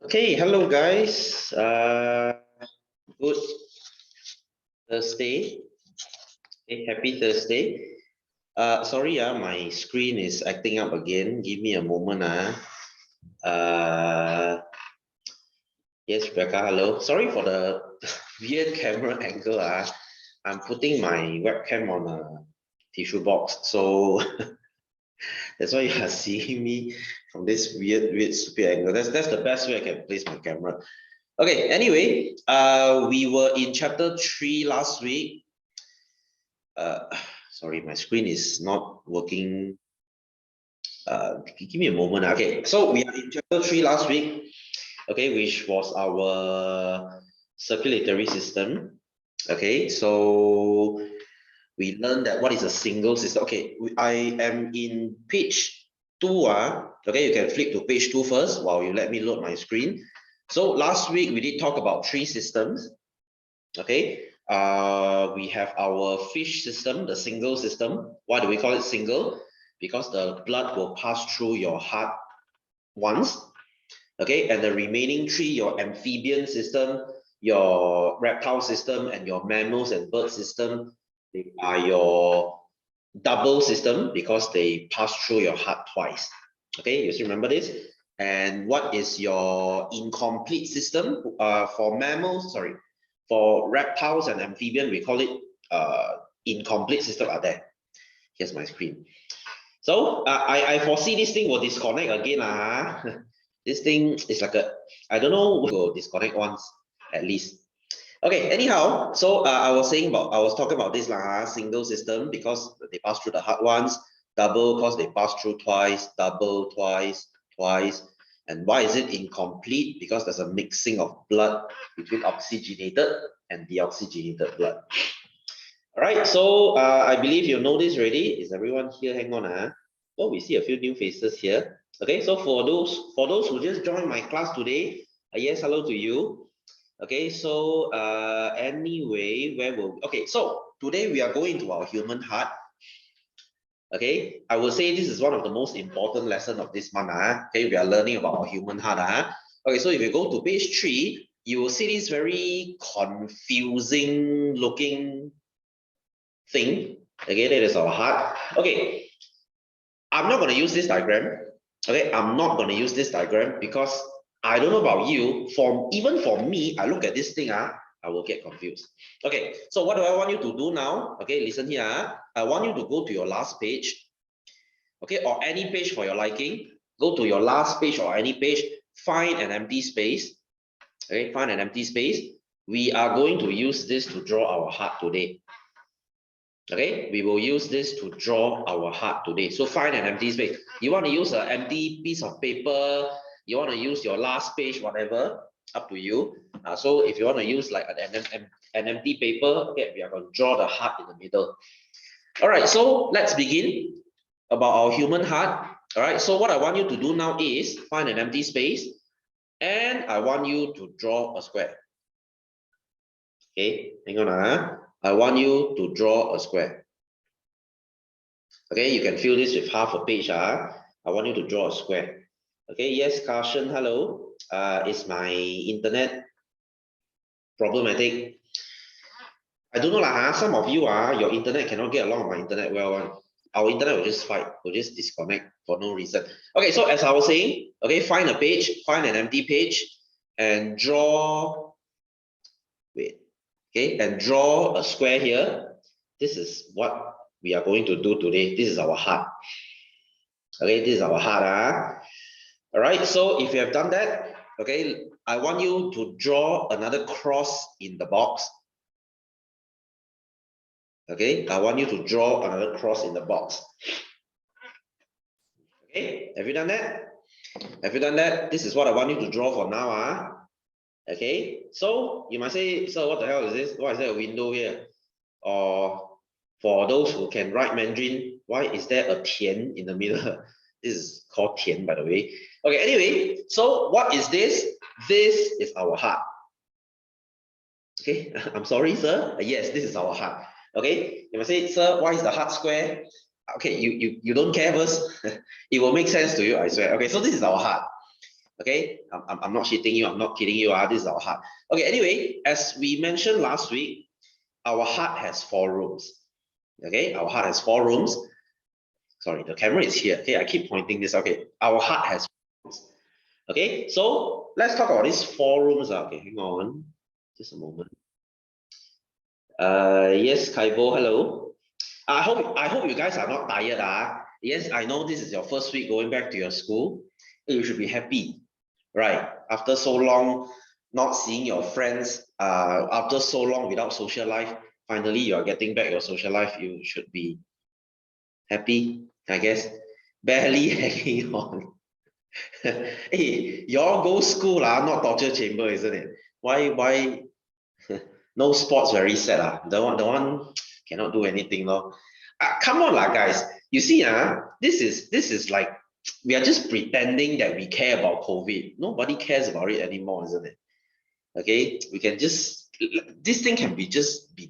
Okay, hello guys. Good Thursday. Okay, happy Thursday. Sorry, my screen is acting up again. Give me a moment. Yes, Rebecca, hello. Sorry for the weird camera angle. I'm putting my webcam on a tissue box, so that's why you are seeing me from this weird, stupid angle. That's the best way I can place my camera. Okay, anyway, we were in chapter 3 last week. Sorry, my screen is not working. Give me a moment. Okay, so we are in chapter 3 last week, okay, which was our circulatory system. Okay, so we learned that what is a single system. Okay, I am in page 2. Okay, you can flip to page 2 first while you let me load my screen. So last week we did talk about 3 systems. Okay, we have our fish system, the single system. Why do we call it single? Because the blood will pass through your heart once. Okay, and the remaining 3, your amphibian system, your reptile system, and your mammals and bird system, they are your double system because they pass through your heart twice. Okay, you still remember this? And what is your incomplete system? For mammals, sorry, for reptiles and amphibian, we call it incomplete system are there. Here's my screen. So I foresee this thing will disconnect again. This thing is like I don't know, will disconnect once at least. Okay, anyhow, so I was talking about this single system because they pass through the heart once, double because they pass through twice, double twice, twice. And why is it incomplete? Because there's a mixing of blood between oxygenated and deoxygenated blood. All right, so I believe you know this already. Is everyone here? Hang on. Oh, we see a few new faces here. Okay, so for those who just joined my class today, yes, hello to you. Okay, so anyway, so today we are going to our human heart. Okay, I will say this is one of the most important lesson of this month. Okay, we are learning about our human heart. Okay, so if you go to page 3, you will see this very confusing looking thing. Okay, that is our heart. Okay, I'm not going to use this diagram. Okay, I'm not going to use this diagram because I don't know about you. Even for me, I look at this thing, I will get confused. Okay, so what do I want you to do now? Okay, listen here. I want you to go to your last page. Okay, or any page for your liking. Go to your last page or any page. Find an empty space. Okay, find an empty space. We are going to use this to draw our heart today. Okay, we will use this to draw our heart today. So find an empty space. You want to use an empty piece of paper, you want to use your last page, whatever, up to you. So if you want to use like an empty paper, okay, we are going to draw the heart in the middle. All right, so let's begin about our human heart. All right, so what I want you to do now is find an empty space and I want you to draw a square. Okay, hang on. I want you to draw a square. Okay, you can fill this with half a page. I want you to draw a square. Okay, yes, Carson, hello. Is my internet problematic? I don't know lah. Some of you your internet cannot get along with my internet well. Our internet will just fight, will just disconnect for no reason. Okay, so as I was saying, okay, find a page, find an empty page, and draw. Wait, okay, and draw a square here. This is what we are going to do today. This is our heart. Okay, this is our heart. All right, so if you have done that, okay, I want you to draw another cross in the box. Okay, I want you to draw another cross in the box. Okay, have you done that? Have you done that? This is what I want you to draw for now. Okay, so you might say, so what the hell is this? Why is there a window here? Or for those who can write Mandarin, why is there a tian in the middle? This is called tian, by the way. Okay, anyway, so what is this? This is our heart. Okay, I'm sorry, sir. Yes, this is our heart. Okay, you might say, sir, why is the heart square? Okay, you don't care first. It will make sense to you, I swear. Okay, so this is our heart. Okay, I'm not cheating you, I'm not kidding you. This is our heart. Okay, anyway, as we mentioned last week, our heart has 4 rooms. Okay, our heart has 4 rooms. Sorry, the camera is here. Okay, I keep pointing this. Okay, our heart has 4 rooms. Okay, so let's talk about these 4 rooms. Okay, hang on, just a moment. Yes, Kaibo, hello. I hope you guys are not tired. Yes, I know this is your first week going back to your school. You should be happy, right? After so long not seeing your friends, after so long without social life, finally you are getting back your social life. You should be happy, I guess. Barely hanging on. Hey, y'all go school, not torture chamber, isn't it? Why no sports, very sad. The one cannot do anything, no. Come on, guys. You see, this is like we are just pretending that we care about COVID. Nobody cares about it anymore, isn't it? Okay, we can just this thing can be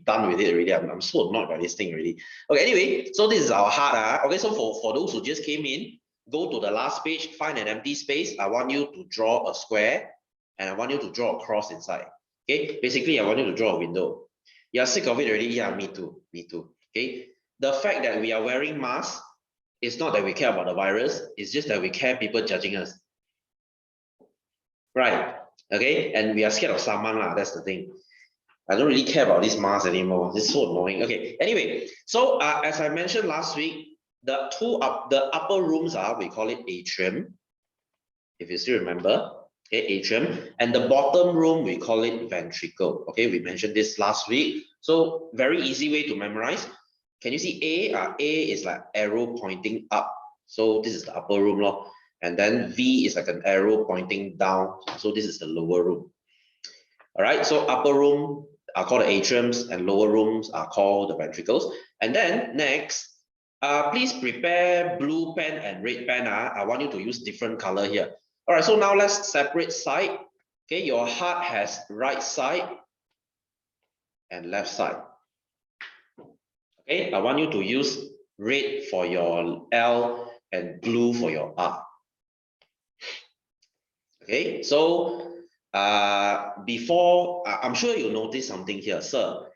done with it already. I'm so annoyed by this thing already. Okay, anyway, so this is our heart. Okay, so for those who just came in, go to the last page, find an empty space. I want you to draw a square, and I want you to draw a cross inside. Okay, basically, I want you to draw a window. You're sick of it already? Yeah, me too. Me too. Okay, the fact that we are wearing masks is not that we care about the virus. It's just that we care people judging us. Right. Okay, and we are scared of someone lah. That's the thing. I don't really care about this mask anymore. This is so annoying. Okay. Anyway, so as I mentioned last week, the upper rooms we call it atrium. If you still remember, okay, atrium, and the bottom room we call it ventricle. Okay, we mentioned this last week. So very easy way to memorize. Can you see A? A is like arrow pointing up. So this is the upper room, lor. And then V is like an arrow pointing down. So this is the lower room. All right, so upper room are called the atriums and lower rooms are called the ventricles. And then next, please prepare blue pen and red pen. I want you to use different color here. All right, so now let's separate side. Okay, your heart has right side and left side. Okay, I want you to use red for your L and blue for your R. Okay, so before, I'm sure you noticed something here. Sir,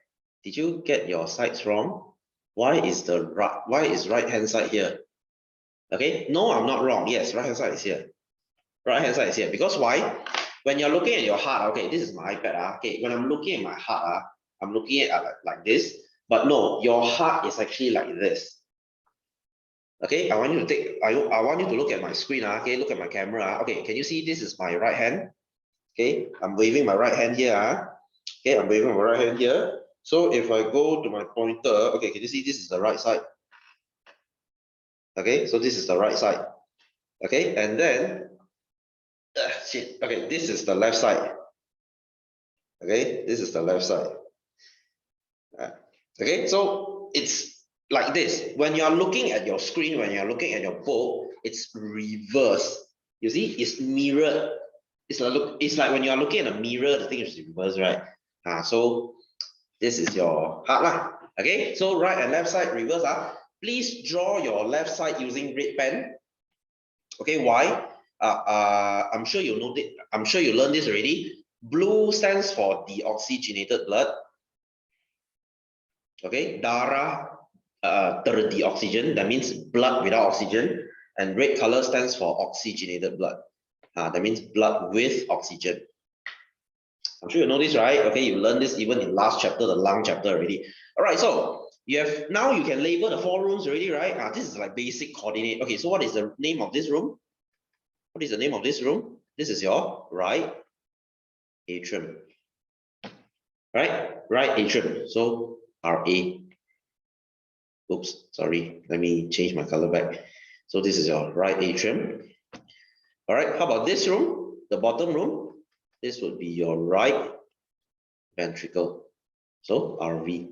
did you get your sides wrong? Why is right hand side here? Okay, no, I'm not wrong. Yes, right hand side is here. Right hand side is here. Because why? When you're looking at your heart, okay, this is my iPad. Okay, when I'm looking at my heart, I'm looking at like this. But no, your heart is actually like this. Okay, I want you to look at my screen. Okay, look at my camera. Okay, can you see this is my right hand? Okay, I'm waving my right hand here. Okay, I'm waving my right hand here. So if I go to my pointer, okay, can you see this is the right side? Okay, so this is the right side. Okay, and then shit. Okay, this is the left side. Okay, this is the left side. Okay, so it's like this. When you are looking at your screen, when you are looking at your book, it's reversed. You see, it's mirrored. It's like when you are looking at a mirror, the thing is reversed, right? So this is your heart lah. Okay, so right and left side reverse. Please draw your left side using red pen. Okay, why? I'm sure you know it. I'm sure you learned this already. Blue stands for deoxygenated blood. Okay, darah oxygen. That means blood without oxygen. And red color stands for oxygenated blood. That means blood with oxygen. I'm sure you know this, right? Okay, you learned this even in last chapter, the lung chapter already. All right, so now you can label the 4 rooms already, right? This is like basic coordinate. Okay, so what is the name of this room? What is the name of this room? This is your right atrium. Right atrium. So RA. Oops, sorry. Let me change my color back. So this is your right atrium. All right, how about this room? The bottom room. This would be your right ventricle. So RV.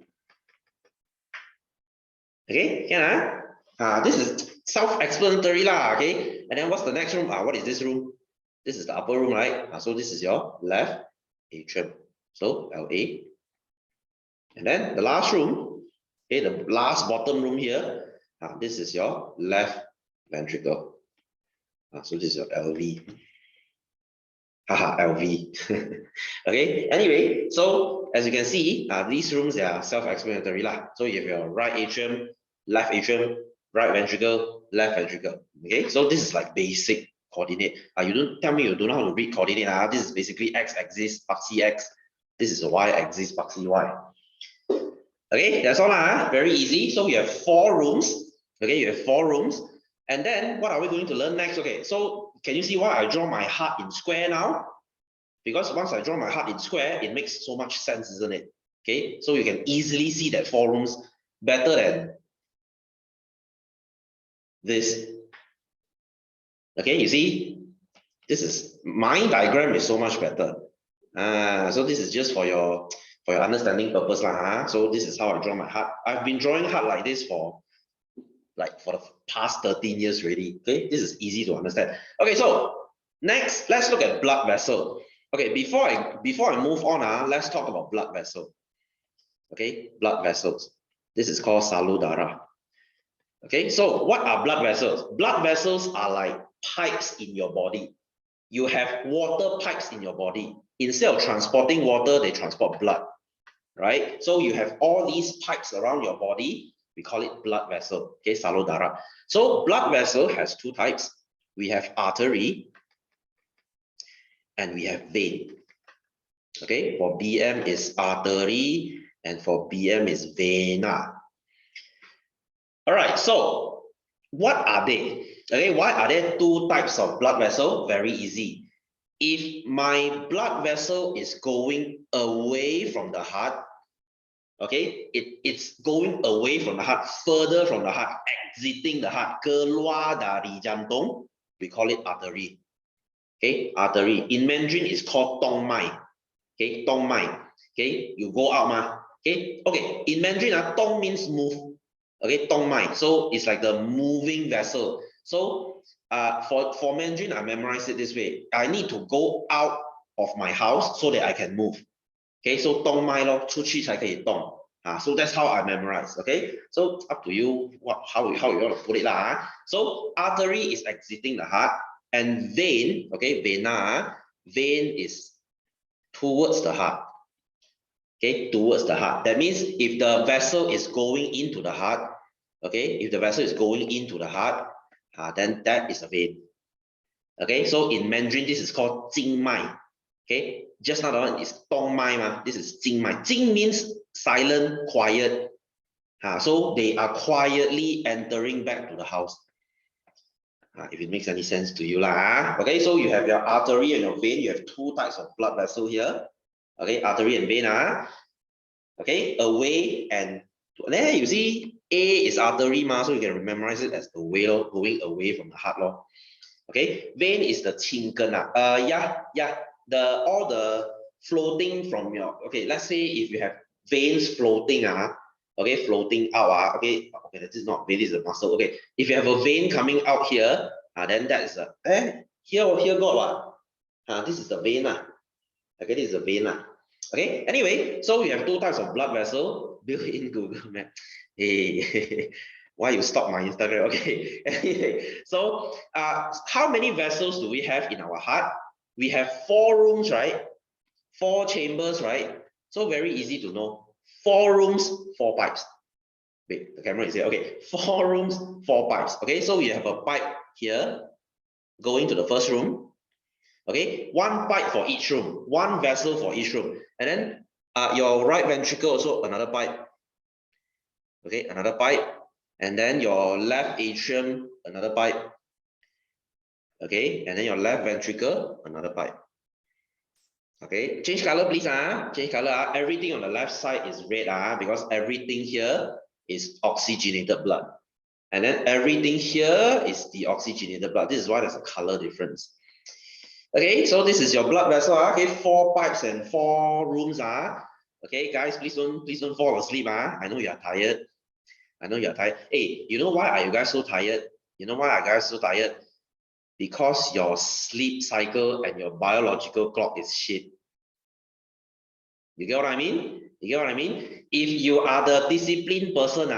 Okay, can this is self-explanatory lah. Okay, and then what's the next room? What is this room? This is the upper room, right? So this is your left atrium. So LA. And then the last room, okay, the last bottom room here. This is your left ventricle. So this is your LV. Haha, LV. Okay, anyway, so as you can see, these rooms, they are self-explanatory lah. So you have your right atrium, left atrium, right ventricle, left ventricle. Okay, so this is like basic coordinate. You don't tell me you don't know how to read coordinate. This is basically x-axis, Baxi x. This is the y-axis, Baxi y. Okay, that's all lah. Very easy. So you have 4 rooms. Okay, you have 4 rooms. And then what are we going to learn next? Okay, so can you see why I draw my heart in square now? Because once I draw my heart in square, it makes so much sense, isn't it? Okay, so you can easily see that 4 rooms better than this. Okay, you see, this is my diagram is so much better. So this is just for your understanding purpose lah. So this is how I draw my heart. I've been drawing heart like this for the past 13 years already. Okay, this is easy to understand. Okay, so next, let's look at blood vessel. Okay, before I move on, let's talk about blood vessel. Okay, blood vessels. This is called saludara. Okay, so what are blood vessels? Blood vessels are like pipes in your body. You have water pipes in your body. Instead of transporting water, they transport blood, right? So you have all these pipes around your body. We call it blood vessel, okay, saludara. So blood vessel has 2 types. We have artery and we have vein. Okay, for BM is artery and for BM is vena. All right, so what are they? Okay, why are there 2 types of blood vessel? Very easy. If my blood vessel is going away from the heart, okay, it's going away from the heart, further from the heart, exiting the heart, keluar dari jantung, we call it artery. Okay, artery. In Mandarin, it's called tong mai. Okay, tong mai. Okay, you go out ma. Okay, in Mandarin, tong means move. Okay, tong mai. So it's like the moving vessel. So for Mandarin, I memorize it this way. I need to go out of my house so that I can move. Okay, so 动脉咯，出去才可以动。So that's how I memorize. Okay, so up to you how you want to put it lah. So artery is exiting the heart, and vein, okay, vena, vein is towards the heart. Okay, towards the heart. That means if the vessel is going into the heart, okay, if the vessel is going into the heart, then that is a vein. Okay, so in Mandarin, this is called 经脉. Okay, just now the one is 动脉嘛, this is 经脉. 经 means silent, quiet. So they are quietly entering back to the house. If it makes any sense to you lah. Okay, so you have your artery and your vein. You have 2 types of blood vessel here. Okay, artery and vein. Okay, away and there you see A is artery ma, so you can memorize it as away, going away from the heart lor. Okay, vein is the 青根all the floating from your, okay, let's say if you have veins floating okay, floating out okay, this is not vein, this is a muscle. Okay, if you have a vein coming out here, then that is a here got what? This is the vein okay, this is the vein okay. Anyway, so we have 2 types of blood vessel built in Google Map. Hey, why you stop my Instagram? Okay, anyway, so how many vessels do we have in our heart? We have 4 rooms, right? 4 chambers, right? So very easy to know. 4 rooms, 4 pipes. Wait, the camera is here. Okay, 4 rooms, 4 pipes. Okay, so you have a pipe here going to the first room. Okay, 1 pipe for each room, 1 vessel for each room. And then your right ventricle also another pipe. Okay, another pipe. And then your left atrium, another pipe. Okay, and then your left ventricle, another pipe. Okay, change color please. Change color. Everything on the left side is red because everything here is oxygenated blood. And then everything here is deoxygenated blood. This is why there's a color difference. Okay, so this is your blood vessel. Okay, 4 pipes and 4 rooms. Okay, guys, please don't fall asleep. I know you are tired. I know you are tired. Hey, you know why are you guys so tired? You know why are you guys so tired? Because your sleep cycle and your biological clock is shit. You get what I mean? You get what I mean? If you are the disciplined person,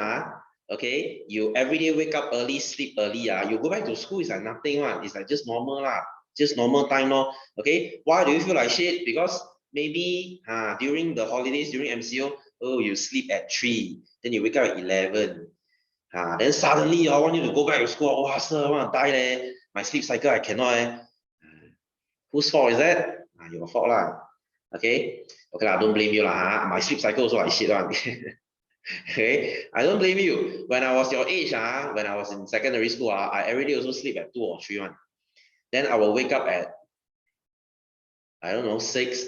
okay, you every day wake up early, sleep early, you go back to school, it's like nothing, it's like just normal, just normal time, no. Okay, why do you feel like shit? Because maybe during the holidays, during MCO, oh, you sleep at 3, then you wake up at 11. Then suddenly I want you to go back to school. Oh, sir, I want to die there. My sleep cycle, I cannot. Whose fault is that? Your fault lah. Okay, okay lah, don't blame you lah. My sleep cycle also like shit one. Okay, I don't blame you. When I was your age, when I was in secondary school, I every day also sleep at 2 or 3 one. Then I will wake up at, I don't know, 6.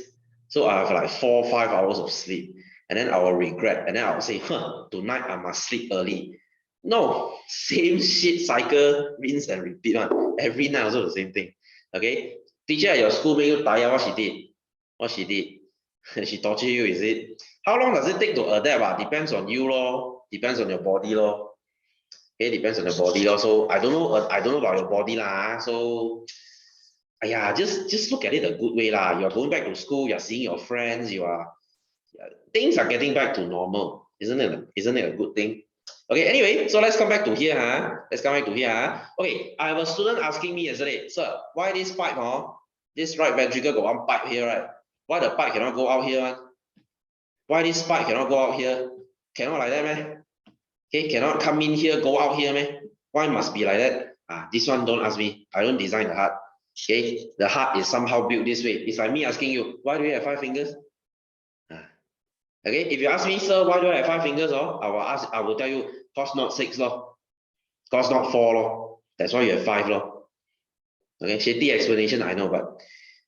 So I have like 4 or 5 hours of sleep. And then I will regret. And then I will say, tonight I must sleep early. No, same shit cycle, rinse and repeat one. Every night also the same thing. Okay, teacher at your school make you tired, what she did? What she did? She torture you, is it? How long does it take to adapt? Depends on you, lor. Depends on your body, lor. Okay, depends on the body, lor. So I don't know about your body lah. So yeah, just look at it a good way lah. You're going back to school, you're seeing your friends, things are getting back to normal. Isn't it a good thing? Okay, anyway, so let's come back to here. Let's come back to here. Okay, I have a student asking me yesterday, sir, why this pipe, this right ventricle got one pipe here, right? Why the pipe cannot go out here? Why this pipe cannot go out here? Cannot like that, man. Okay, cannot come in here, go out here, man. Why must be like that? This one don't ask me. I don't design the heart. Okay, the heart is somehow built this way. It's like me asking you, why do you have 5 fingers? Okay, if you ask me, sir, why do I have 5 fingers? I will tell you, cause not 6 lor. Cause not 4 lor. That's why you have 5 lor. Okay, shitty explanation, I know, but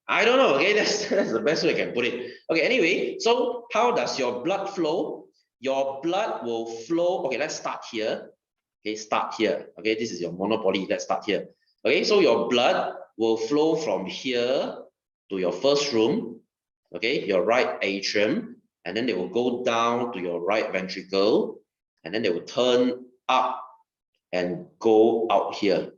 I don't know. Okay, that's the best way I can put it. Okay, anyway, so how does your blood flow? Your blood will flow. Okay, let's start here. Okay, start here. Okay, this is your monopoly. Let's start here. Okay, so your blood will flow from here to your first room. Okay, your right atrium. And then they will go down to your right ventricle, and then they will turn up and go out here.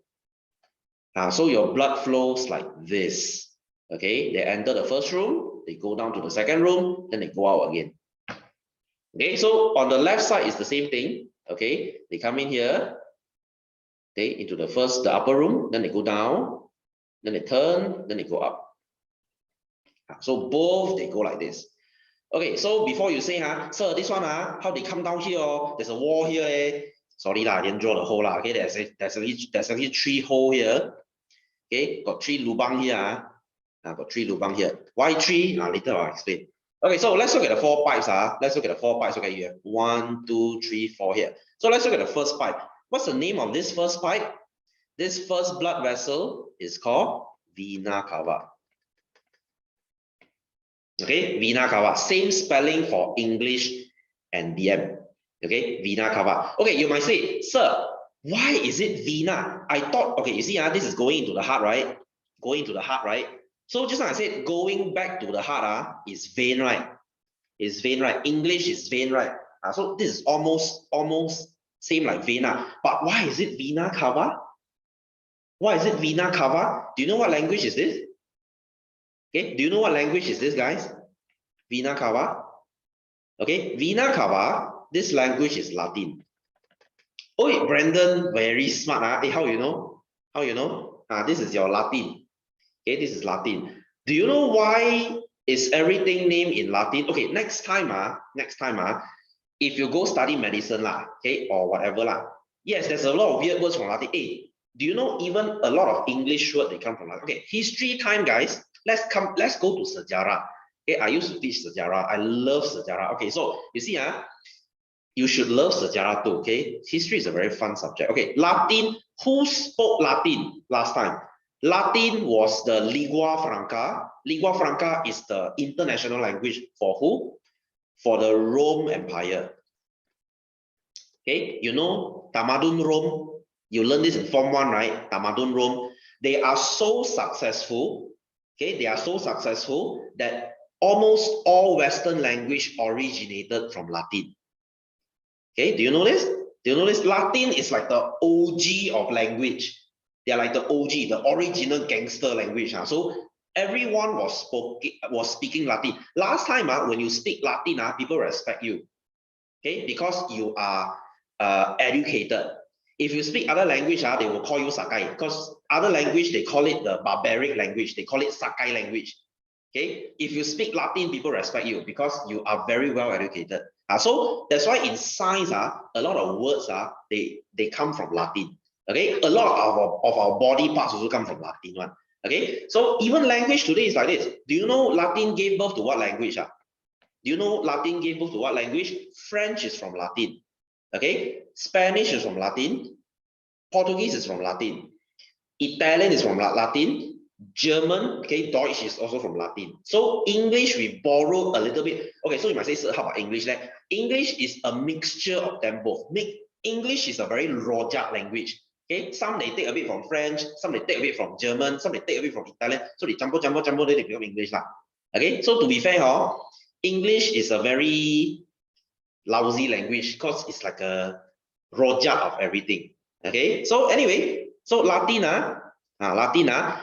So your blood flows like this. Okay, they enter the first room, they go down to the second room, then they go out again. Okay, so on the left side is the same thing. Okay, they come in here, okay, into the upper room, then they go down, then they turn, then they go up. So both they go like this. Okay, so before you say, sir, this one, how they come down here? There's a wall here. Sorry, I didn't draw the hole. Okay, there's actually 3 holes here. Okay, got 3 lubang here. Got 3 lubang here. Why 3? Later I'll explain. Okay, so let's look at the 4 pipes. Let's look at the 4 pipes. Okay, you have 1, 2, 3, 4 here. So let's look at the first pipe. What's the name of this first pipe? This first blood vessel is called vena cava. Okay, vena cava, same spelling for English and BM. Okay, vena cava. Okay, you might say, sir, why is it vena? I thought, okay, you see, this is going into the heart, right? Going to the heart, right? So just like I said, going back to the heart is vein, right? Is vein, right? English is vein, right? So this is almost same like vena. But why is it vena cava? Why is it vena cava? Do you know what language is this? Okay, do you know what language is this, guys? Vena cava. Okay, vena cava, this language is Latin. Oh, Brandon, very smart. Hey, how you know? How you know? This is your Latin. Okay, this is Latin. Do you know why is everything named in Latin? Okay, next time, if you go study medicine, okay, or whatever, yes, there's a lot of weird words from Latin. Hey, do you know even a lot of English words they come from Latin? Okay, history time, guys. Let's go to sejarah. Okay, I used to teach sejarah. I love sejarah. Okay, so you see, you should love sejarah too. Okay, history is a very fun subject. Okay, Latin. Who spoke Latin last time? Latin was the lingua franca. Lingua franca is the international language for who? For the Rome Empire. Okay, you know Tamadun Rome. You learn this in Form 1, right? Tamadun Rome. They are so successful. Okay, they are so successful that almost all Western language originated from Latin. Okay, do you know this? Do you know this? Latin is like the OG of language. They are like the OG, the original gangster language. So everyone was speaking Latin. Last time, when you speak Latin, people respect you. Okay, because you are educated. If you speak other language, they will call you Sakai because other language, they call it the barbaric language. They call it Sakai language. Okay, if you speak Latin, people respect you because you are very well educated. So that's why in science, a lot of words they come from Latin. Okay, a lot of our body parts also come from Latin one. Okay, so even language today is like this. Do you know Latin gave birth to what language? Do you know Latin gave birth to what language? French is from Latin. Okay, Spanish is from Latin. Portuguese is from Latin. Italian is from Latin. German, okay, Deutsch is also from Latin. So English, we borrow a little bit. Okay, so you might say, sir, how about English? English is a mixture of them both. English is a very rojak language. Okay, some they take a bit from French, some they take a bit from German, some they take a bit from Italian. So they jumbo, they become English lah. Okay, so to be fair, English is a very lousy language because it's like a rojak of everything. Okay, so anyway, so Latin,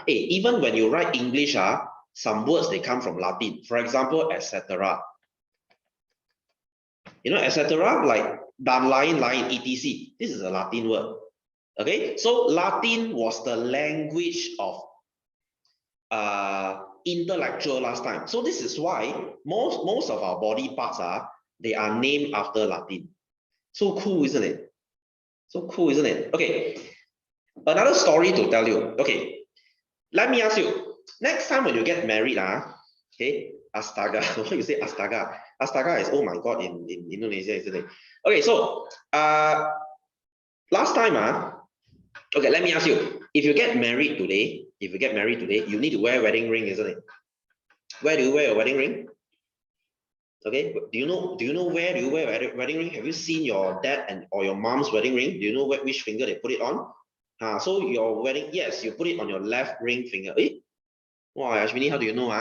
even when you write English, some words they come from Latin. For example, etc. You know, etc. like lion, etc. This is a Latin word. Okay, so Latin was the language of intellectual last time. So this is why most of our body parts they are named after Latin. So cool, isn't it? So cool, isn't it? Okay, another story to tell you. Okay, let me ask you. Next time when you get married, okay, astaga. What you say astaga? Astaga is oh my god in Indonesia, isn't it? Okay, so last time, okay, let me ask you. If you get married today, you need to wear a wedding ring, isn't it? Where do you wear a wedding ring? Okay, do you know where do you wear a wedding ring? Have you seen your dad or your mom's wedding ring? Do you know which finger they put it on? So your wedding, yes, you put it on your left ring finger. Wow, Ashwini, how do you know?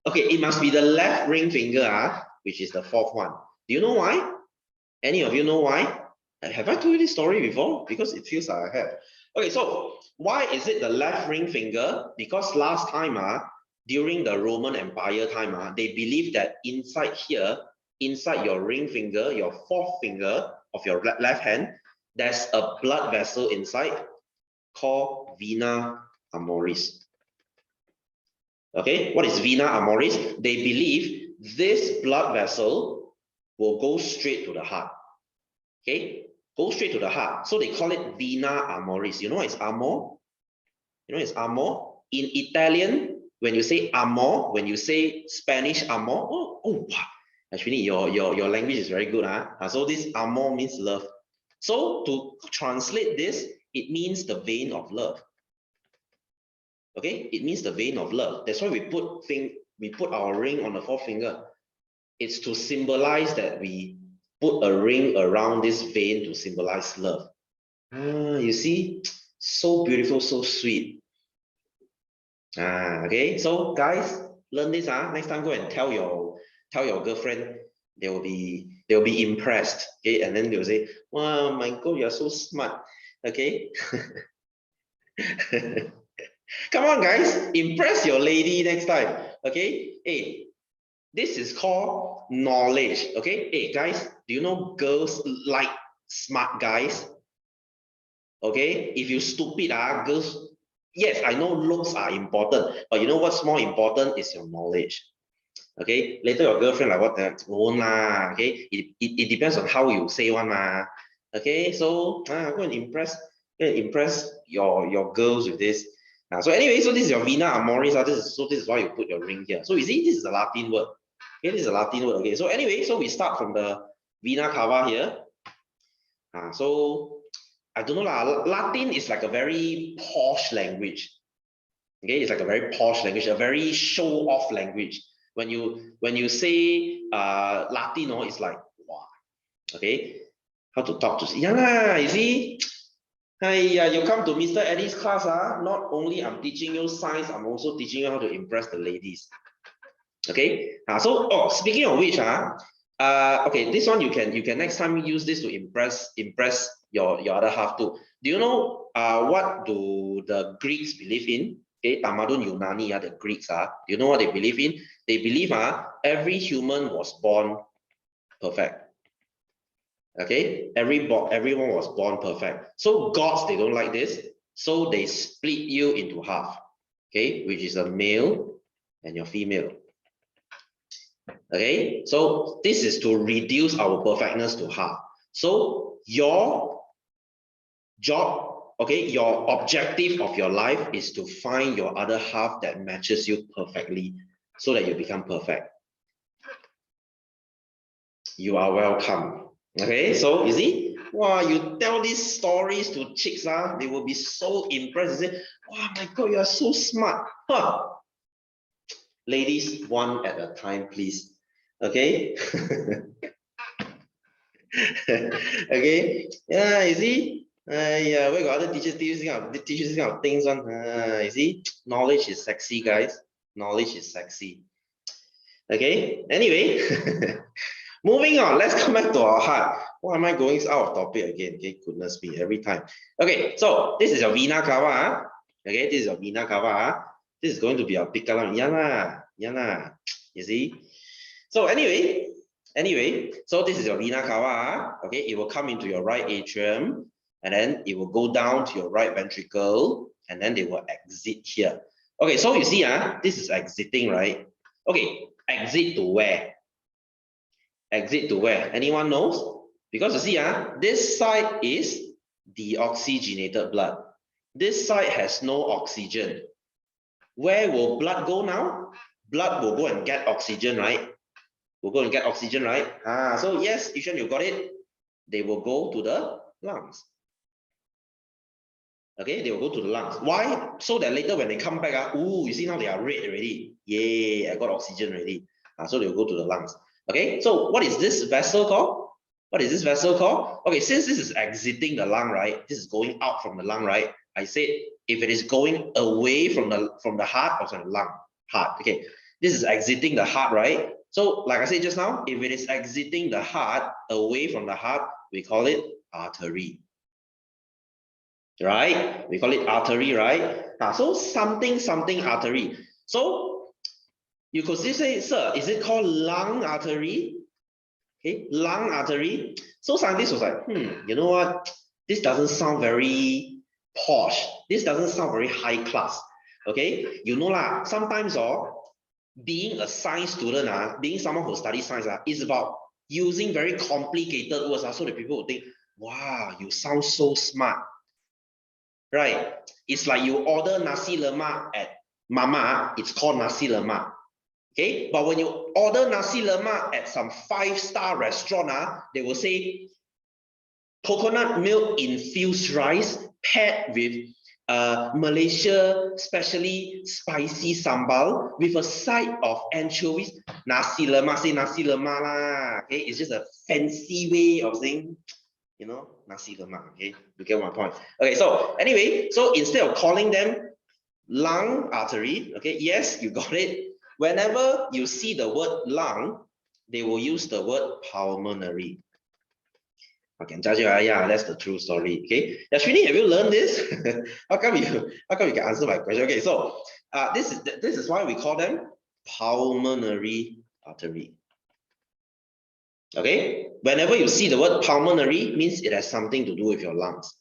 Okay, it must be the left ring finger, which is the fourth one. Do you know why? Any of you know why? Have I told you this story before? Because it feels like I have. Okay, so why is it the left ring finger? Because last time, during the Roman Empire time, they believed that inside here, inside your ring finger, your fourth finger of your left hand, there's a blood vessel inside called vena amoris. Okay, what is vena amoris? They believe this blood vessel will go straight to the heart. Okay, go straight to the heart. So they call it vena amoris. You know it's amor? You know it's amor? In Italian, when you say amor, when you say Spanish amor, wow. Actually, your language is very good. So this amor means love. So to translate this, it means the vein of love. Okay, it means the vein of love. That's why we put our ring on the fourth finger. It's to symbolize that we put a ring around this vein to symbolize love. You see, so beautiful, so sweet. Okay, so guys, learn this. Next time, go and tell your girlfriend. They will be impressed. Okay, and then they will say, "Wow, my God, you're so smart." Okay. Come on, guys, impress your lady next time. Okay, hey, this is called knowledge. Okay, hey guys, do you know girls like smart guys? Okay, if you stupid, girls, yes, I know looks are important, but you know what's more important is your knowledge. Okay, later your girlfriend like what the won't lah. Okay, it depends on how you say one Okay, so go and impress your girls with this. So anyway, so this is your vena amoris. This is why you put your ring here. So you see, this is a Latin word. Okay, this is a Latin word. Okay, so anyway, so we start from the vena cava here. So I don't know lah. Latin is like a very posh language. Okay, it's like a very posh language, a very show-off language. When you say Latin, it's like wow. Okay, how to talk to you see. Hey, you come to Mr. Eddie's class. Not only I'm teaching you science, I'm also teaching you how to impress the ladies. Okay. So speaking of which, okay, this one you can next time use this to impress your other half too. Do you know what do the Greeks believe in? Okay, Tamadun Yunani, the Greeks do you know what they believe in? They believe every human was born perfect. Okay, everyone was born perfect. So gods, they don't like this. So they split you into half, okay, which is a male and your female. Okay, so this is to reduce our perfectness to half. So your job, okay, your objective of your life is to find your other half that matches you perfectly so that you become perfect. You are welcome. Okay, so you see, wow, you tell these stories to chicks, they will be so impressed. They say, wow, my God, you are so smart. Huh. Ladies, one at a time, please. Okay. Okay. Yeah, you see, yeah, we got other teachers teach this kind of things. You see, knowledge is sexy, guys. Knowledge is sexy. Okay. Anyway, moving on. Let's come back to our heart. Why am I going out of topic again? Okay, goodness me, every time. Okay, so this is your vena cava. Okay, this is your vena cava. This is going to be our piccolo. Yeah, yeah. You see. So anyway, so this is your vena cava. Okay, it will come into your right atrium, and then it will go down to your right ventricle, and then they will exit here. Okay, so you see, this is exiting, right? Okay, exit to where? Exit to where? Anyone knows? Because you see, this side is deoxygenated blood. This side has no oxygen. Where will blood go now? Blood will go and get oxygen, right? Will go and get oxygen, right? So yes, Yushan, you got it. They will go to the lungs. Okay, they will go to the lungs. Why? So that later when they come back, you see now they are red already. Yay, I got oxygen already. So they will go to the lungs. Okay, so what is this vessel called? What is this vessel called? Okay, since this is exiting the lung, right? This is going out from the lung, right? I said if it is going away from the heart or from the lung, heart. Okay, this is exiting the heart, right? So like I said just now, if it is exiting the heart away from the heart, we call it artery. Right? We call it artery, right? So something artery. So you could still say, sir, is it called lung artery? Okay, lung artery. So scientists was like, you know what? This doesn't sound very posh. This doesn't sound very high class. Okay, you know lah. Sometimes being a science student, being someone who studies science, is about using very complicated words, so that people will think, wow, you sound so smart. Right? It's like you order nasi lemak at Mama, it's called nasi lemak. Okay, but when you order nasi lemak at some 5-star restaurant, they will say coconut milk infused rice paired with Malaysia specially spicy sambal with a side of anchovies. Nasi lemak, say nasi lemak lah. Okay, it's just a fancy way of saying, you know, nasi lemak. Okay, you get my point. Okay, so anyway, so instead of calling them lung artery, okay, yes, you got it. Whenever you see the word lung, they will use the word pulmonary. Okay, yeah, that's the true story. Okay, Yashwini, have you learned this? how come you can answer my question? Okay, so this is why we call them pulmonary artery. Okay, whenever you see the word pulmonary, means it has something to do with your lungs.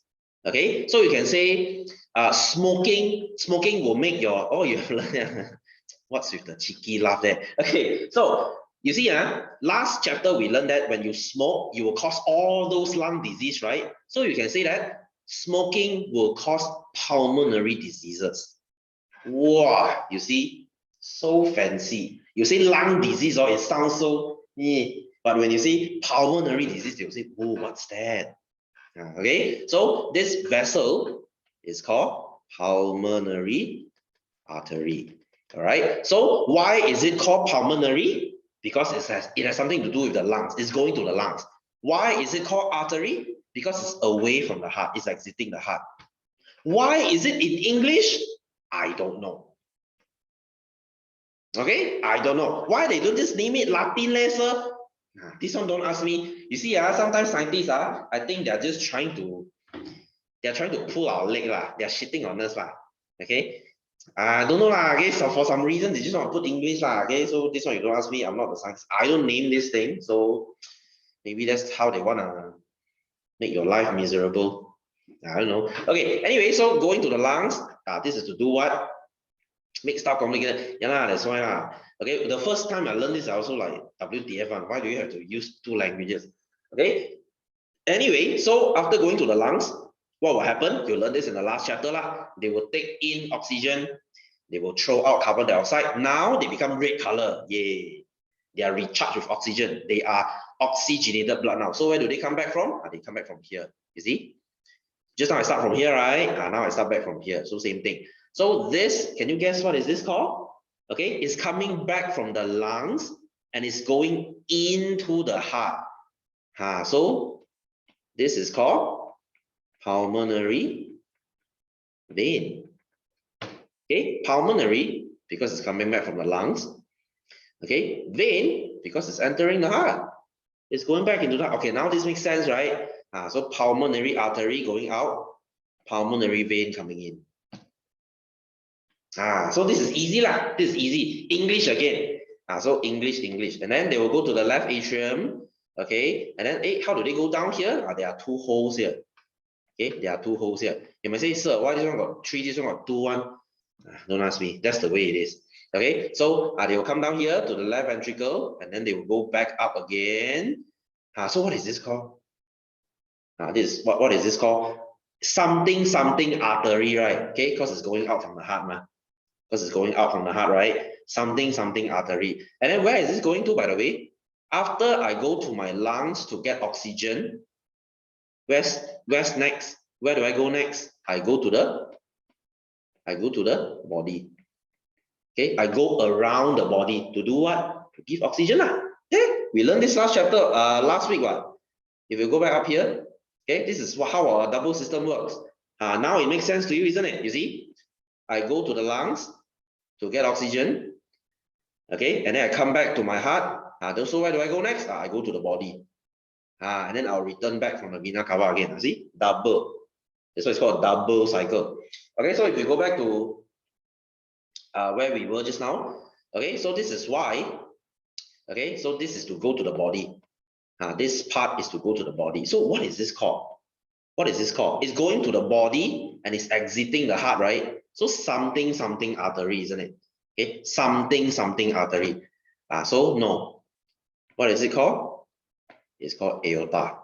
Okay, so you can say smoking will make your, you learn. What's with the cheeky laugh there? Okay, so you see, last chapter we learned that when you smoke, you will cause all those lung disease, right? So you can say that smoking will cause pulmonary diseases. Wow, you see, so fancy. You say lung disease, it sounds so, but when you say pulmonary disease, they'll say, oh, what's that? Okay, so this vessel is called pulmonary artery. All right, so why is it called pulmonary? Because it has something to do with the lungs. It's going to the lungs. Why is it called artery? Because it's away from the heart. It's exiting the heart. Why is it in English? I don't know. Okay, I don't know. Why they don't just name it Latin lesser? This one don't ask me. You see, sometimes scientists, I think they're just trying to pull our leg lah. They're shitting on us lah. Okay. I don't know lah. Okay, so for some reason they just want to put English lah. Okay, so this one you don't ask me. I'm not the scientist. I don't name this thing. So maybe that's how they wanna make your life miserable. I don't know. Okay, anyway, so going to the lungs, this is to do what? Make stuff complicated. Yeah, lah, that's why. Okay, the first time I learned this, I also like WTF. Why do you have to use two languages? Okay, anyway, so after going to the lungs, what will happen? You learn this in the last chapter. They will take in oxygen, they will throw out carbon dioxide. Now they become red color. Yay. They are recharged with oxygen. They are oxygenated blood now. So where do they come back from? They come back from here. You see? Just now I start from here, right? Now I start back from here. So same thing. So this, can you guess what is this called? Okay, it's coming back from the lungs and it's going into the heart. So this is called pulmonary vein. Okay, pulmonary because it's coming back from the lungs. Okay, vein because it's entering the heart. It's going back into the heart. Okay, now this makes sense, right? So pulmonary artery going out, pulmonary vein coming in. So this is easy lah. This is easy. English again. So English. And then they will go to the left atrium. Okay, and then how do they go down here? There are two holes here. Okay, there are two holes here. You may say, sir, why this one got 3, this one got 2, 1? Don't ask me. That's the way it is. Okay, so they will come down here to the left ventricle, and then they will go back up again. So what is this called? This is what is this called? Something artery, right? Okay, because it's going out from the heart, because it's going out from the heart, right? Something artery. And then where is this going to, by the way? After I go to my lungs to get oxygen, where's next? Where do I go next? I go to the body. Okay, I go around the body to do what? To give oxygen. Okay, we learned this last chapter, last week. If you go back up here, okay, this is how our double system works. Now it makes sense to you, isn't it? You see, I go to the lungs to get oxygen. Okay, and then I come back to my heart. So where do I go next? I go to the body. And then I'll return back from the vena cava again. See, double. That's why it's called a double cycle. Okay, so if we go back to where we were just now. Okay, so this is why. Okay, so this is to go to the body. This part is to go to the body. So what is this called? What is this called? It's going to the body and it's exiting the heart, right? So something artery, isn't it? Okay, something artery. So no. What is it called? It's called aorta.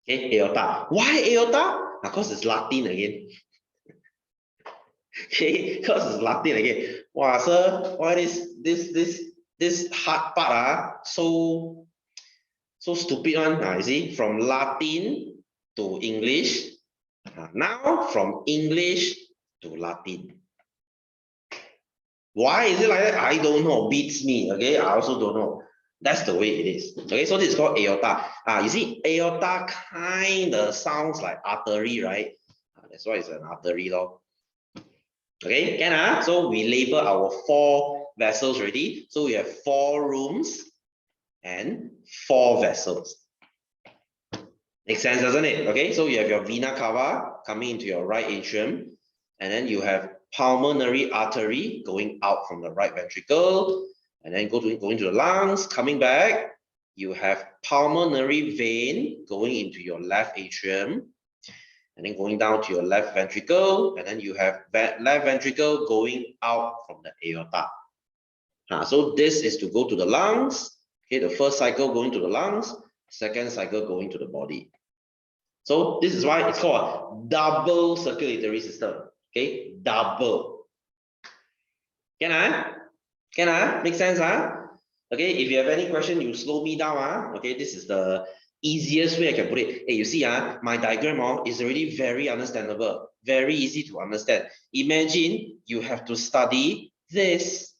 Okay, aorta. Why aorta? Because it's Latin again. Okay, because it's Latin again. Wow, sir, why this hard part so stupid one? You see, from Latin to English. Now from English to Latin. Why is it like that? I don't know. Beats me. Okay, I also don't know. That's the way it is. Okay, so this is called aorta. You see, aorta kind of sounds like artery, right? That's why it's an artery, lor. Okay, can so we label our 4 vessels already. So we have 4 rooms and 4 vessels. Makes sense, doesn't it? Okay, so you have your vena cava coming into your right atrium, and then you have pulmonary artery going out from the right ventricle, and then going to the lungs, coming back. You have pulmonary vein going into your left atrium, and then going down to your left ventricle, and then you have left ventricle going out from the aorta. So this is to go to the lungs. Okay, the first cycle going to the lungs, second cycle going to the body. So this is why it's called a double circulatory system. Okay, double. Can make sense? Okay, if you have any question, you slow me down. Okay, this is the easiest way I can put it. Hey, you see, my diagram is already very understandable, very easy to understand. Imagine you have to study this.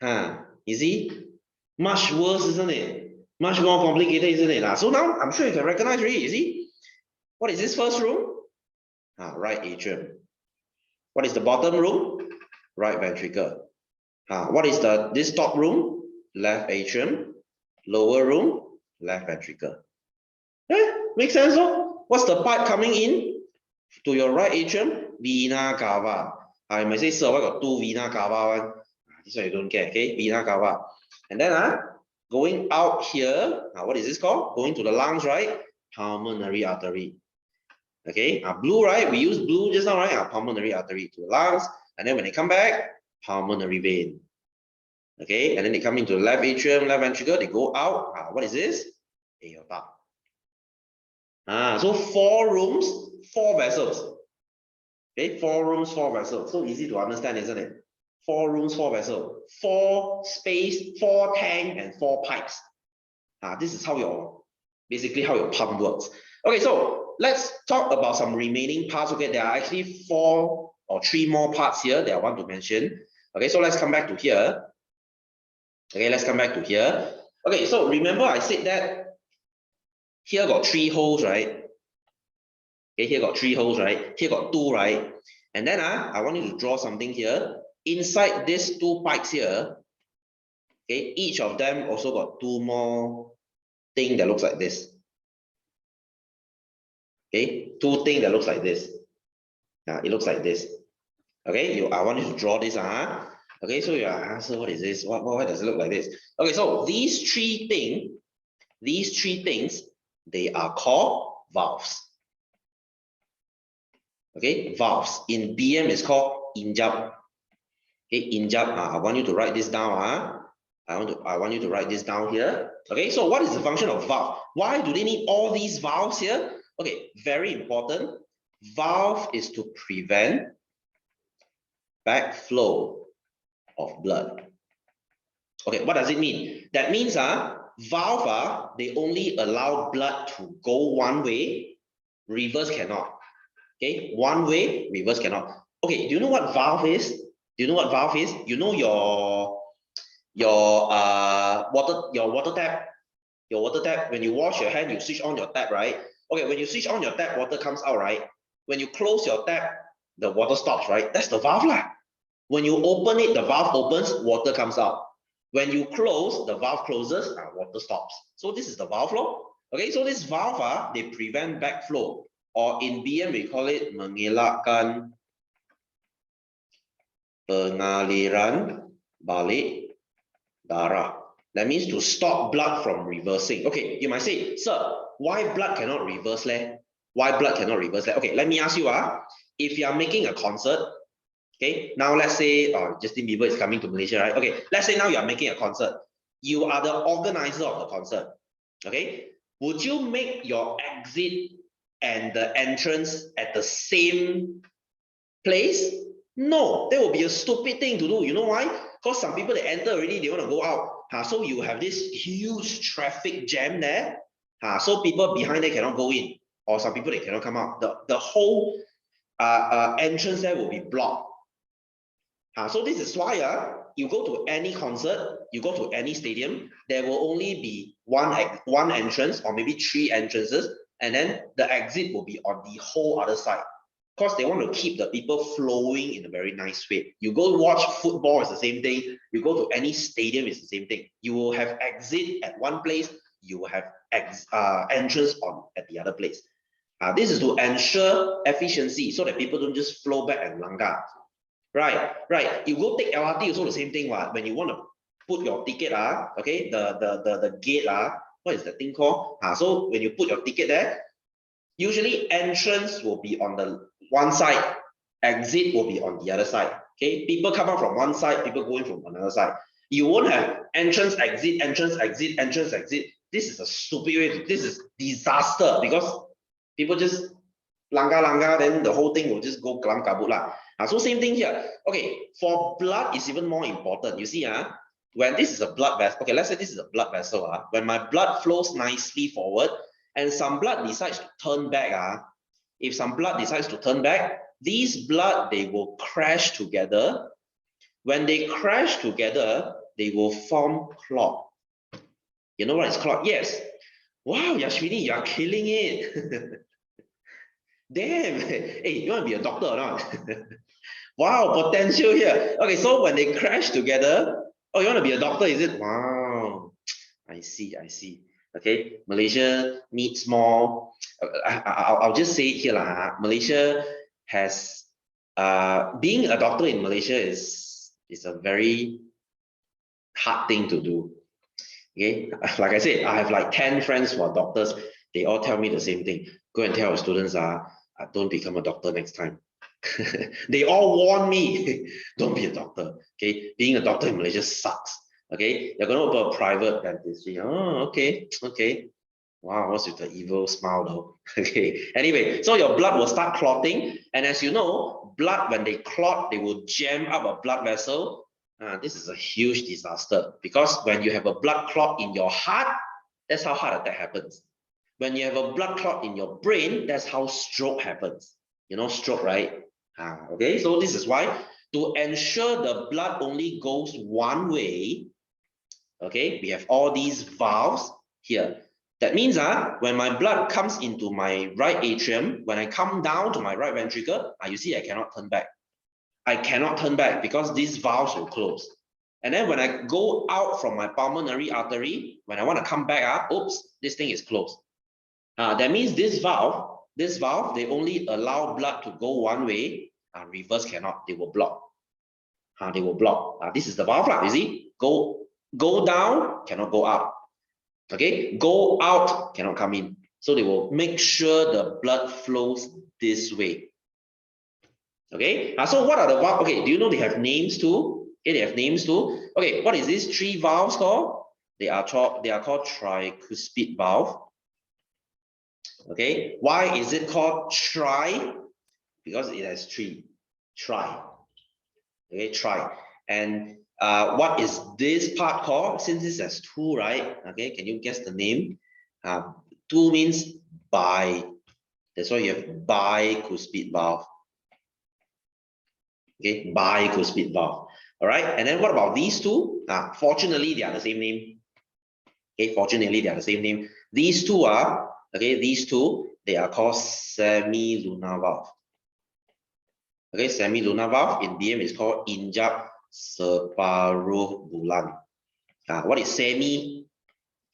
You see, much worse, isn't it? Much more complicated, isn't it? So now I'm sure you can recognize already. You see, what is this first room? Right atrium. What is the bottom room? Right ventricle. What is this top room? Left atrium. Lower room? Left ventricle. Makes sense, no? What's the pipe coming in to your right atrium? Vena cava. I might say, sir, I got 2 vena cava one. This one you don't care, okay? Vena cava. And then going out here. What is this called? Going to the lungs, right? Pulmonary artery. Okay, blue, right? We use blue just now, right? Pulmonary artery to the lungs. And then when they come back, pulmonary vein. Okay, and then they come into the left atrium, left ventricle, they go out. What is this? Aorta. So 4 rooms, 4 vessels. Okay, 4 rooms, 4 vessels. So easy to understand, isn't it? 4 rooms, 4 vessels, 4 space, 4 tank, and 4 pipes. This is how basically how your pump works. Okay, so let's talk about some remaining parts. Okay, there are actually 4 or 3 more parts here that I want to mention. Okay, so let's come back to here. Okay, let's come back to here. Okay, so remember I said that here got 3 holes, right? Okay, here got 3 holes, right? Here got 2, right? And then I want you to draw something here. Inside these 2 pipes here, okay, each of them also got 2 more things that looks like this. Okay, 2 things that looks like this. It looks like this. Okay, I want you to draw this. Okay, so your answer, what is this? Why does it look like this? Okay, so these 3 things, they are called valves. Okay, valves. In BM, it's called injab. Okay, injab. I want you to write this down. I want you to write this down here. Okay, so what is the function of valve? Why do they need all these valves here? Okay, very important. Valve is to prevent backflow of blood. Okay, what does it mean? That means valve they only allow blood to go one way, reverse cannot. Okay, one way, reverse cannot. Okay, do you know what valve is? Do you know what valve is? You know your water tap. Your water tap, when you wash your hand, you switch on your tap, right? Okay, when you switch on your tap, water comes out, right? When you close your tap, the water stops, right? That's the valve lah. When you open it, the valve opens, water comes out. When you close, the valve closes, water stops. So this is the valve law. Okay, so this valve they prevent backflow, or in BM we call it mengelakkan pengaliran balik darah. That means to stop blood from reversing. Okay, you might say, sir, why blood cannot reverse leh? Why blood cannot reverse leh? Okay, let me ask you, if you are making a concert, okay, now let's say Justin Bieber is coming to Malaysia, right? Okay, let's say now you are making a concert. You are the organizer of the concert. Okay, would you make your exit and the entrance at the same place? No, that would be a stupid thing to do. You know why? Because some people, they enter already, they want to go out. So you have this huge traffic jam there. So people behind there cannot go in, or some people, they cannot come out. The whole entrance there will be blocked. So this is why you go to any concert, you go to any stadium, there will only be one entrance or maybe 3 entrances, and then the exit will be on the whole other side. Because they want to keep the people flowing in a very nice way. You go watch football, it's the same thing. You go to any stadium, it's the same thing. You will have exit at one place, you will have entrance at the other place. This is to ensure efficiency so that people don't just flow back and langgar. Right. You go take LRT, also the same thing. When you want to put your ticket, okay, the gate, what is the thing called? So when you put your ticket there, usually entrance will be on the one side, exit will be on the other side. Okay, people come out from one side, people going from another side. You won't have entrance, exit, entrance, exit, entrance, exit. This is a stupid way. This is disaster because people just langgar, then the whole thing will just go kelam kabut lah. So same thing here. Okay, for blood is even more important. You see, when this is a blood vessel, okay, let's say this is a blood vessel. When my blood flows nicely forward, and some blood decides to turn back, if some blood decides to turn back, these blood, they will crash together. When they crash together, they will form clot. You know what is clot? Yes. Wow, Yashwini, you're killing it. Damn. Hey, you want to be a doctor or not? Wow, potential here. Okay, so when they crash together, oh, you want to be a doctor, is it? Wow, I see. Okay, Malaysia needs more. I'll just say it here, Malaysia has being a doctor in Malaysia is a very hard thing to do. Okay, like I said, I have like 10 friends who are doctors. They all tell me the same thing. Go and tell our students, don't become a doctor next time. They all warn me, don't be a doctor. Okay, being a doctor in Malaysia sucks. Okay, you're going to open a private dentistry. Oh, okay, okay. Wow, what's with the evil smile though? Okay, anyway, so your blood will start clotting. And as you know, blood, when they clot, they will jam up a blood vessel. This is a huge disaster because when you have a blood clot in your heart, that's how heart attack happens. When you have a blood clot in your brain, that's how stroke happens. You know stroke, right? Okay, so this is why to ensure the blood only goes one way, okay, we have all these valves here. That means when my blood comes into my right atrium, when I come down to my right ventricle, you see I cannot turn back. I cannot turn back because these valves will close. And then when I go out from my pulmonary artery, when I want to come back, oops, this thing is closed. That means this valve, they only allow blood to go one way. Reverse cannot, they will block. They will block. This is the valve, you see? Go down, cannot go up. Okay, go out, cannot come in. So they will make sure the blood flows this way. Okay, so what are the valves? Okay, do you know they have names too? Okay, they have names too. Okay, what is these three valves called? They are called tricuspid valve. Okay, why is it called tri? Because it has three. Tri. Okay, tri. And what is this part called? Since this has two, right? Okay, can you guess the name? Two means bi. That's why you have bicuspid valve. Okay, bicuspid valve. All right, and then what about these two? Fortunately, they are the same name. Okay, fortunately, they are the same name. These two are, okay, they are called semilunar valve. Okay, semilunar valve in BM is called injap separobulan. What is semi?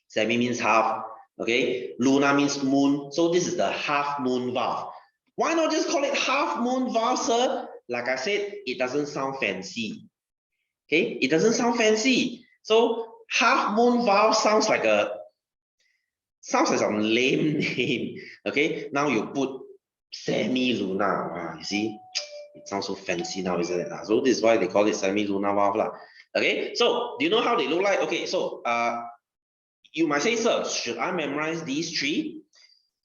Semi means half. Okay, lunar means moon. So this is the half moon valve. Why not just call it half moon valve, sir? Like I said, it doesn't sound fancy. Okay, it doesn't sound fancy. So half moon valve sounds like some lame name. Okay, now you put semi-lunar. You see, it sounds so fancy now, isn't it? So this is why they call it semi-lunar valve. Okay, so do you know how they look like? Okay, so you might say, sir, should I memorize these three?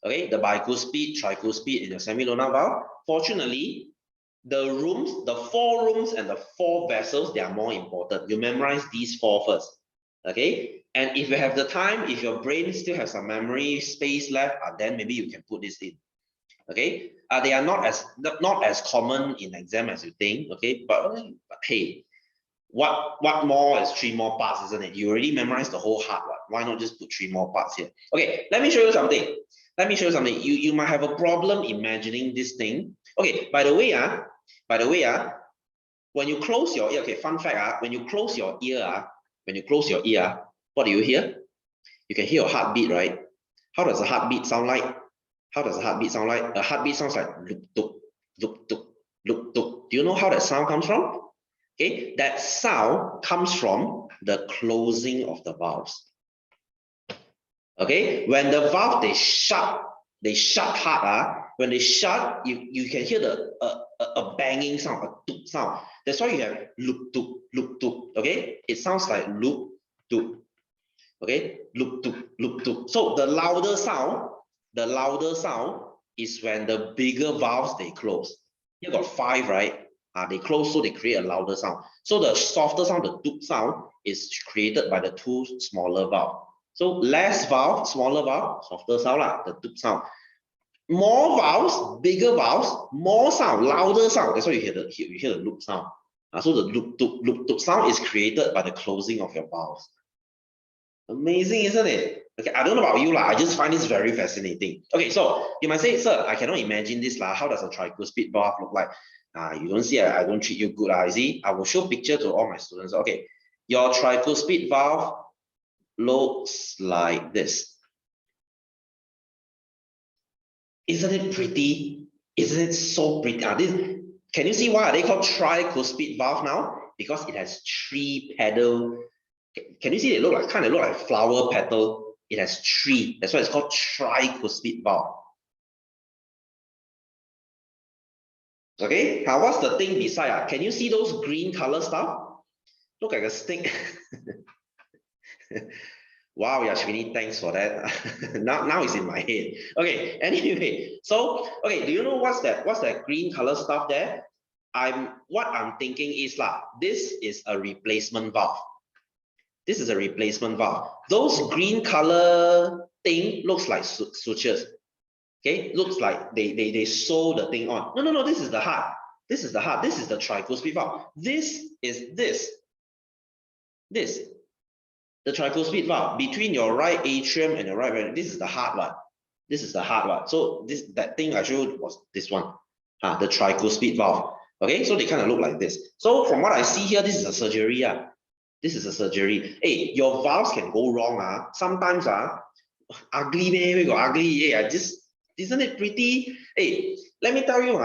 Okay, the bicuspid, tricuspid, and the semilunar valve. Fortunately, the four rooms and the four vessels, they are more important. You memorize these four first. Okay, and if you have the time, if your brain still has some memory space left, then maybe you can put this in. Okay, they are not as common in exam as you think. Okay, but hey, what more is three more parts, isn't it? You already memorized the whole heart. Why not just put three more parts here? Okay, let me show you something. You might have a problem imagining this thing. Okay, by the way, when you close your ear, okay, fun fact, when you close your ear, what do you hear? You can hear your heartbeat, right? How does a heartbeat sound like? A heartbeat sounds like loop tuk, loop tuk, loop tuk. Do you know how that sound comes from? Okay, that sound comes from the closing of the valves. Okay, when the valve they shut hard. When they shut, you can hear a banging sound, a tuk sound. That's why you have loop tuk. Okay, it sounds like loop tuk. Okay, loop tuk. So the louder sound is when the bigger valves they close. You got five, right? They close, so they create a louder sound. So the softer sound, the tuk sound, is created by the two smaller valves. So less valve, smaller valve, softer sound, the tuk sound. More valves, bigger valves, more sound, louder sound. That's why you hear the loop sound. So the loop tuk sound is created by the closing of your valves. Amazing, isn't it? Okay, I don't know about you, I just find this very fascinating. Okay, so you might say, sir, I cannot imagine this. How does a tricuspid valve look like? You don't see, I don't treat you good. You see, I will show picture to all my students. Okay, your tricuspid valve looks like this. Isn't it pretty? Isn't it so pretty? Can you see why are they called tricuspid valve now? Because it has three pedal Can you see they look like kind of look like flower petal? It has three. That's why it's called tricuspid valve. Okay, now what's the thing beside? Can you see those green color stuff? Look like a stick. Wow, Yashwini, thanks for that. now it's in my head. Okay, anyway, so okay, do you know what's that green color stuff there? What I'm thinking is this is a replacement valve. This is a replacement valve. Those green color thing looks like sutures. Okay, looks like they sew the thing on. No, this is the heart. This is the heart. This is the tricuspid valve. This is this. The tricuspid valve between your right atrium and your right ventricle. This is the heart one. This is the heart one. So that thing I showed was this one. The tricuspid valve. Okay, so they kind of look like this. So from what I see here, this is a surgery. This is a surgery. Hey, your valves can go wrong. Sometimes ugly, man. We go ugly. Hey, isn't it pretty? Hey, let me tell you,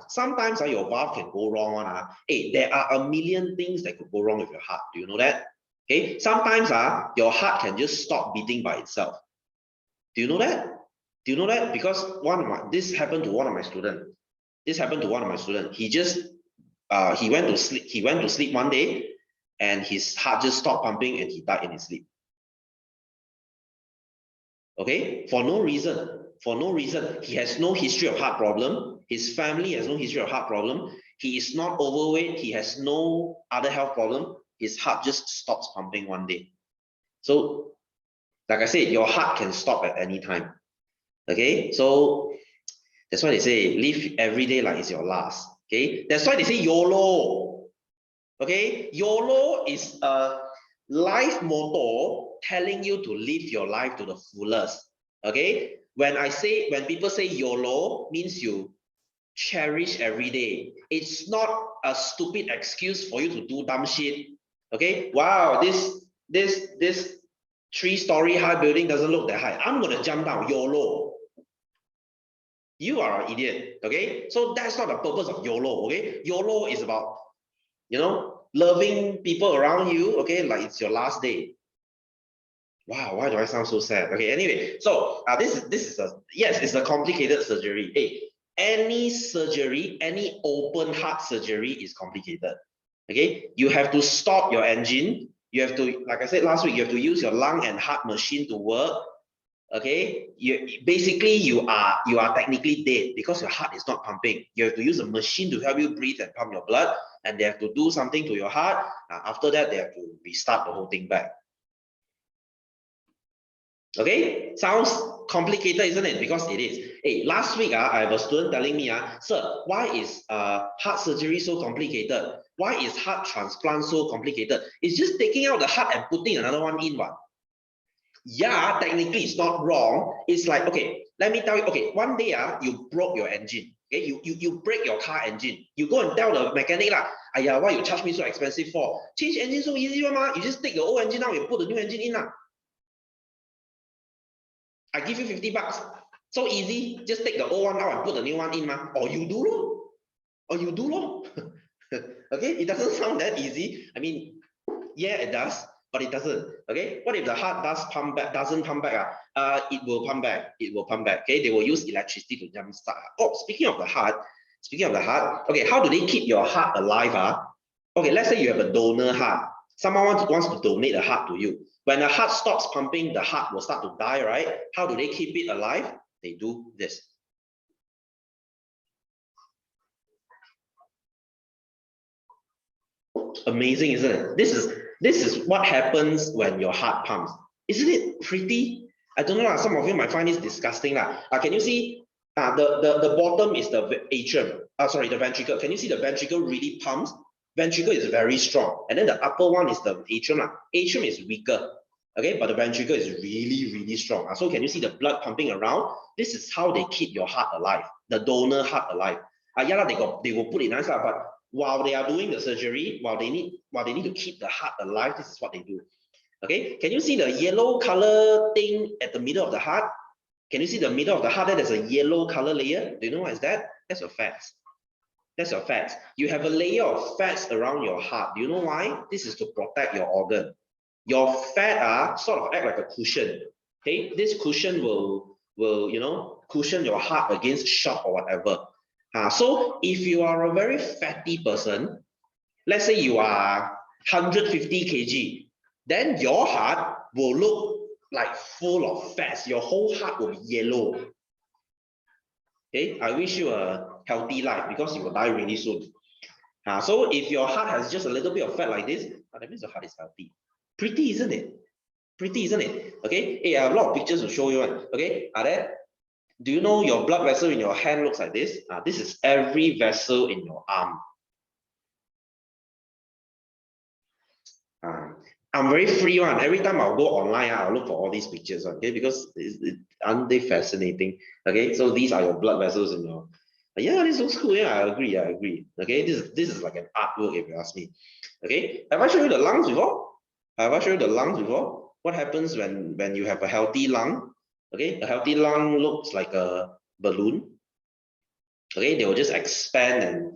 sometimes your valve can go wrong. Hey, there are a million things that could go wrong with your heart. Do you know that? Okay, sometimes your heart can just stop beating by itself. Do you know that? Do you know that? Because this happened to one of my students. He just he went to sleep. He went to sleep one day, and his heart just stopped pumping, and he died in his sleep. Okay, for no reason. He has no history of heart problem. His family has no history of heart problem. He is not overweight. He has no other health problem. His heart just stops pumping one day. So, like I said, your heart can stop at any time. Okay, so that's why they say live every day like it's your last. Okay, that's why they say YOLO. Okay, YOLO is a life motto telling you to live your life to the fullest. Okay, when people say YOLO, means you cherish every day. It's not a stupid excuse for you to do dumb shit. Okay, wow, this 3-story high building doesn't look that high. I'm gonna jump down. YOLO. You are an idiot. Okay, so that's not the purpose of YOLO. Okay, YOLO is about, you know, loving people around you. Okay, like it's your last day. Wow, why do I sound so sad? Okay, anyway, so this is it's a complicated surgery. Hey, any surgery, any open heart surgery is complicated. Okay, you have to stop your engine. You have to, like I said last week, you have to use your lung and heart machine to work. Okay, you are technically dead because your heart is not pumping. You have to use a machine to help you breathe and pump your blood, and they have to do something to your heart. After that, they have to restart the whole thing back. Okay, sounds complicated, isn't it? Because it is. Hey, last week I have a student telling me, sir, why is heart surgery so complicated? Why is heart transplant so complicated? It's just taking out the heart and putting another one in. Yeah, technically it's not wrong. It's like, okay, let me tell you, okay, one day you broke your engine. Okay, you break your car engine. You go and tell the mechanic Aya, why you charge me so expensive for? Change engine so easy, you just take the old engine out and put the new engine in. I give you 50 bucks. So easy, just take the old one out and put the new one in. Or you do lo. Okay, it doesn't sound that easy. I mean, yeah, it does, but it doesn't. Okay, what if the heart doesn't pump back? It will pump back. Okay, they will use electricity to jumpstart. Oh, speaking of the heart, okay, how do they keep your heart alive? Okay, let's say you have a donor heart. Someone wants to donate a heart to you. When the heart stops pumping, the heart will start to die, right? How do they keep it alive? They do this. Amazing, isn't it? This is what happens when your heart pumps. Isn't it pretty? I don't know, some of you might find this disgusting. Can you see the bottom is the atrium? Sorry, the ventricle. Can you see the ventricle really pumps? Ventricle is very strong. And then the upper one is the atrium. Atrium is weaker. Okay, but the ventricle is really, really strong. So can you see the blood pumping around? This is how they keep your heart alive, the donor heart alive. Yeah, they will put it nice, but while they are doing the surgery, while they need to keep the heart alive, this is what they do. Okay, can you see the yellow color thing at the middle of the heart? Can you see the middle of the heart? There's a yellow color layer. Do you know what is that? That's your fats. That's your fats. You have a layer of fats around your heart. Do you know why? This is to protect your organ. your fat sort of act like a cushion. Okay, this cushion will cushion your heart against shock or whatever. So if you are a very fatty person, let's say you are 150 kg, then your heart will look like full of fats. Your whole heart will be yellow. Okay, I wish you a healthy life because you will die really soon. So if your heart has just a little bit of fat like this, that means your heart is healthy. Pretty, isn't it? Pretty, isn't it? Okay, hey, I have a lot of pictures to show you. Okay, do you know your blood vessel in your hand looks like this? This is every vessel in your arm. I'm very free one. Every time I'll go online, I'll look for all these pictures, okay? Because aren't they fascinating? Okay, so these are your blood vessels in your. Yeah, this looks cool. Yeah, I agree. Okay, this is like an artwork if you ask me. Okay, have I shown you the lungs before? Have I shown you the lungs before? What happens when you have a healthy lung? Okay, a healthy lung looks like a balloon. Okay, they will just expand and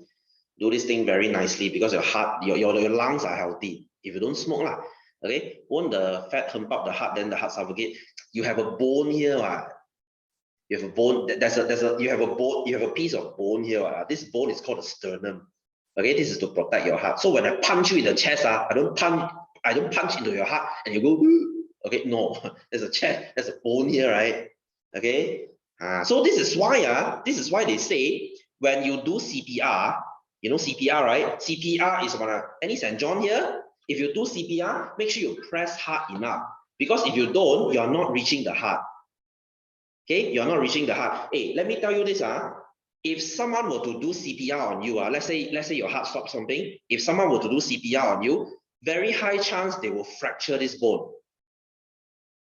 do this thing very nicely because your heart, your lungs are healthy. If you don't smoke, okay, won't the fat hump up the heart, then the heart suffocate. You have a bone here, you have a bone. You have a piece of bone here. This bone is called a sternum. Okay, this is to protect your heart. So when I punch you in the chest, I don't punch into your heart and you go. Okay, no, there's a chest, there's a bone here, right? Okay, so this is why they say when you do CPR, you know CPR, right? CPR is any St. John here. If you do CPR, make sure you press hard enough because if you don't, you are not reaching the heart. Okay, you're not reaching the heart. Hey, let me tell you this. If someone were to do CPR on you, let's say your heart stops something. If someone were to do CPR on you, very high chance they will fracture this bone.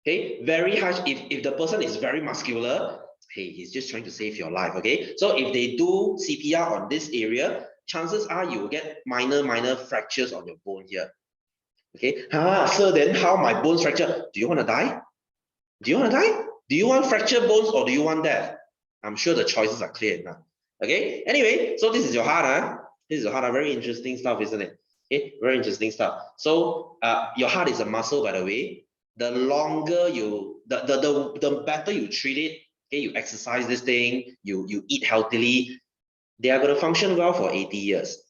Okay, very high. If the person is very muscular, hey, he's just trying to save your life. Okay, so if they do CPR on this area, chances are you will get minor fractures on your bone here. Okay, so then how my bones fracture? Do you want to die? Do you want to die? Do you want fractured bones or do you want death? I'm sure the choices are clear enough. Okay, anyway, so this is your heart. This is your heart. Very interesting stuff, isn't it? Okay, very interesting stuff. So your heart is a muscle, by the way. The longer you, the better you treat it. Okay, you exercise this thing, you eat healthily, they are going to function well for 80 years,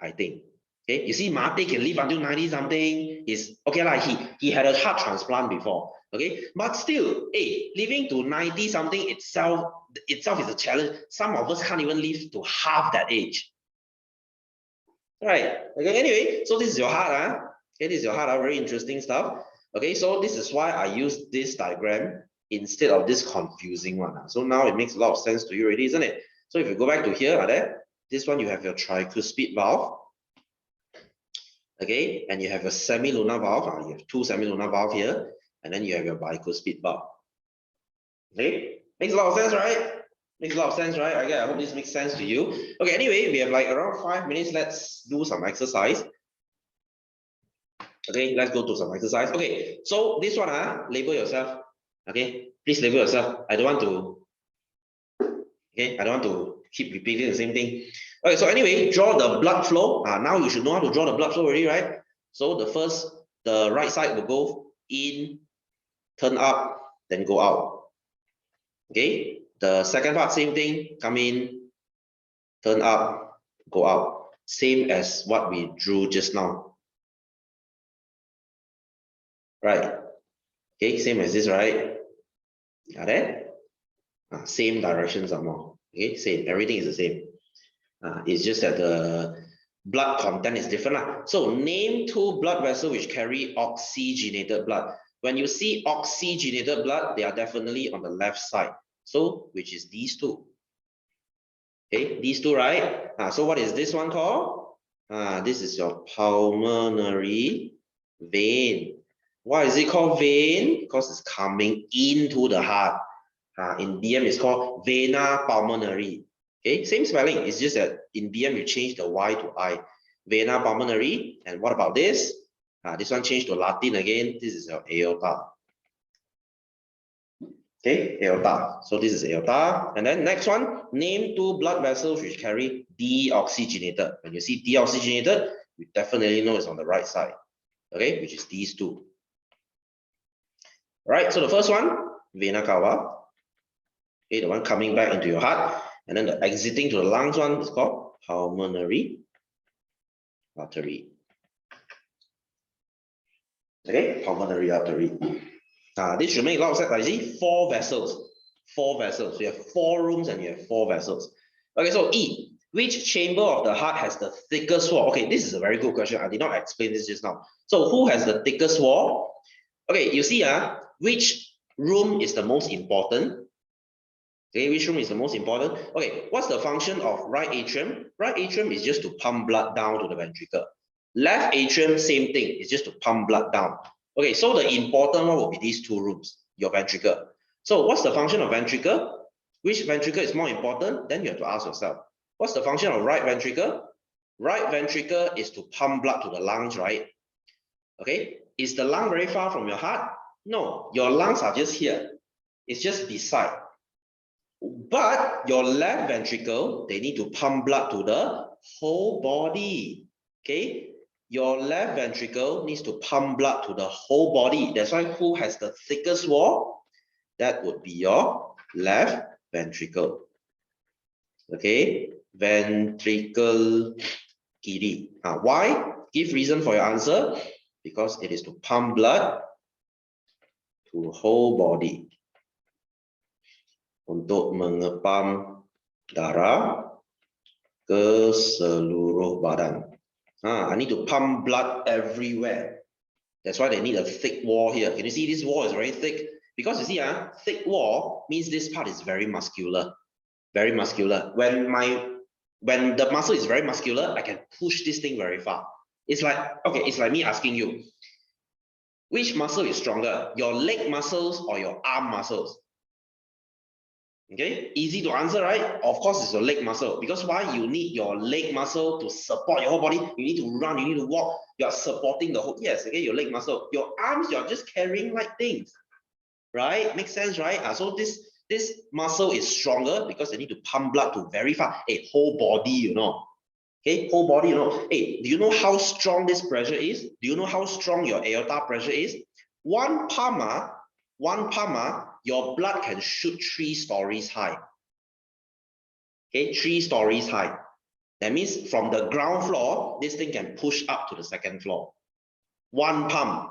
I think. Okay, you see, Mate can live until 90 something. Is okay, like he had a heart transplant before. Okay, but still, hey, living to 90 something itself is a challenge. Some of us can't even live to half that age. Right. Okay, anyway, so this is your heart. Okay, this is your heart. Very interesting stuff. Okay, so this is why I use this diagram instead of this confusing one. So now it makes a lot of sense to you already, isn't it? So if you go back to here, this one you have your tricuspid valve. Okay, and you have a semilunar valve. You have two semilunar valve here, and then you have your bicuspid valve. Okay, makes a lot of sense, right? Makes a lot of sense, right? Okay, I hope this makes sense to you. Okay, anyway, we have like around 5 minutes. Let's do some exercise. Okay, let's go to some exercise. Okay, so this one, label yourself. Okay, please label yourself. I don't want to. Okay, I don't want to keep repeating the same thing. Okay, so anyway, draw the blood flow. Now you should know how to draw the blood flow already, right? So the right side will go in, turn up, then go out. Okay, the second part, same thing, come in, turn up, go out. Same as what we drew just now. Right. Okay, same as this, right? Got it? Same directions are more. Okay, same, everything is the same. It's just that the blood content is different. So name two blood vessels which carry oxygenated blood. When you see oxygenated blood, they are definitely on the left side. So which is these two. Okay, these two, right? So what is this one called? This is your pulmonary vein. Why is it called vein? Because it's coming into the heart. In BM, it's called vena pulmonary. Okay, same spelling. It's just that in BM, you change the Y to I. Vena pulmonary. And what about this? This one changed to Latin again. This is your aorta. Okay, aorta. So this is aorta. And then next one, name two blood vessels which carry deoxygenated. When you see deoxygenated, you definitely know it's on the right side. okay, which is these two. All right, so the first one, vena cava, okay, the one coming back into your heart, and then the exiting to the lungs one is called pulmonary artery. Okay, pulmonary artery. This should make a lot of sense. I see 4 vessels. 4 vessels. So you have 4 rooms and you have 4 vessels. Okay, so E, which chamber of the heart has the thickest wall? Okay, this is a very good question. I did not explain this just now. So who has the thickest wall? Okay, you see, which room is the most important? Okay, which room is the most important? Okay, what's the function of right atrium? Right atrium is just to pump blood down to the ventricle. Left atrium, same thing, it's just to pump blood down. Okay, so the important one will be these 2 rooms, your ventricle. So what's the function of ventricle? Which ventricle is more important? Then you have to ask yourself, what's the function of right ventricle? Right ventricle is to pump blood to the lungs, right? Okay, is the lung very far from your heart? No, your lungs are just here. It's just beside. But your left ventricle, they need to pump blood to the whole body. Okay, your left ventricle needs to pump blood to the whole body. That's why who has the thickest wall? That would be your left ventricle. Okay, ventricle kiri. Why? Give reason for your answer. Because it is to pump blood to whole body. Untuk mengepam darah ke seluruh badan. I need to pump blood everywhere. That's why they need a thick wall here. Can you see this wall is very thick? Because you see, thick wall means this part is very muscular. Very muscular. When the muscle is very muscular, I can push this thing very far. It's like, okay, it's like me asking you, which muscle is stronger? Your leg muscles or your arm muscles? Okay, easy to answer, right? Of course, it's your leg muscle. Because why? You need your leg muscle to support your whole body. You need to run, you need to walk. You're supporting the whole, yes, okay, your leg muscle. Your arms, you're just carrying light things, right? Makes sense, right? So this muscle is stronger because they need to pump blood to very far. Hey, whole body, you know. Okay, whole body, you know. Hey, do you know how strong this pressure is? Do you know how strong your aorta pressure is? One pump, your blood can shoot 3 stories high. Okay, 3 stories high. That means from the ground floor, this thing can push up to the 2nd floor. One pump,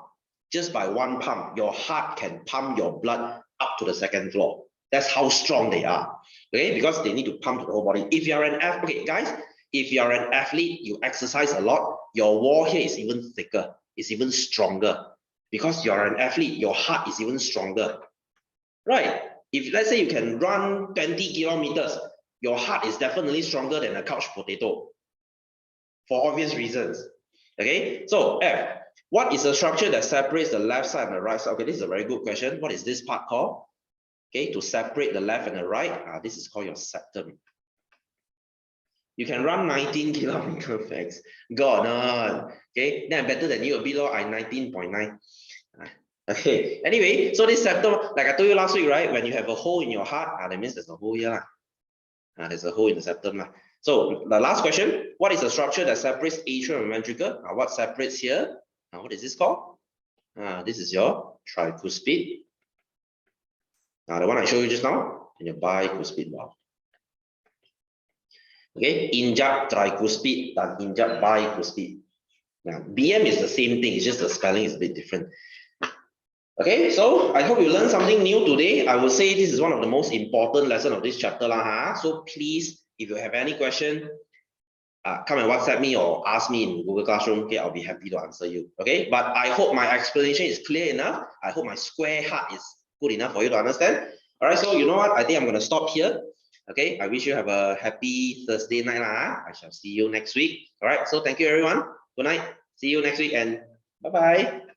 just by one pump, your heart can pump your blood up to the 2nd floor. That's how strong they are. Okay, because they need to pump to the whole body. If you're an athlete, okay, guys, if you're an athlete, you exercise a lot, your wall here is even thicker, it's even stronger. Because you're an athlete, your heart is even stronger. Right? If let's say you can run 20 kilometers, your heart is definitely stronger than a couch potato. For obvious reasons. Okay, so F, what is the structure that separates the left side and the right side? Okay, this is a very good question. What is this part called? Okay, to separate the left and the right, this is called your septum. You can run 19 kilometers, thanks. God, no. Okay, then I'm better than you a bit, I 19.9. Okay, anyway, so this septum, like I told you last week, right? When you have a hole in your heart, that means there's a hole here. There's a hole in the septum. So the last question, what is the structure that separates atrium and ventricle? What separates here? What is this called? This is your tricuspid. The one I showed you just now, and your bicuspid valve. Okay, inject tricuspid dan inject bicuspid. Now, BM is the same thing, it's just the spelling is a bit different. Okay, so I hope you learned something new today. I would say this is one of the most important lessons of this chapter. So please, if you have any question, come and WhatsApp me or ask me in Google Classroom. Okay, I'll be happy to answer you. Okay, but I hope my explanation is clear enough. I hope my square heart is good enough for you to understand. All right, so you know what? I think I'm going to stop here. Okay, I wish you have a happy Thursday night. I shall see you next week. All right, so thank you everyone. Good night. See you next week and bye-bye.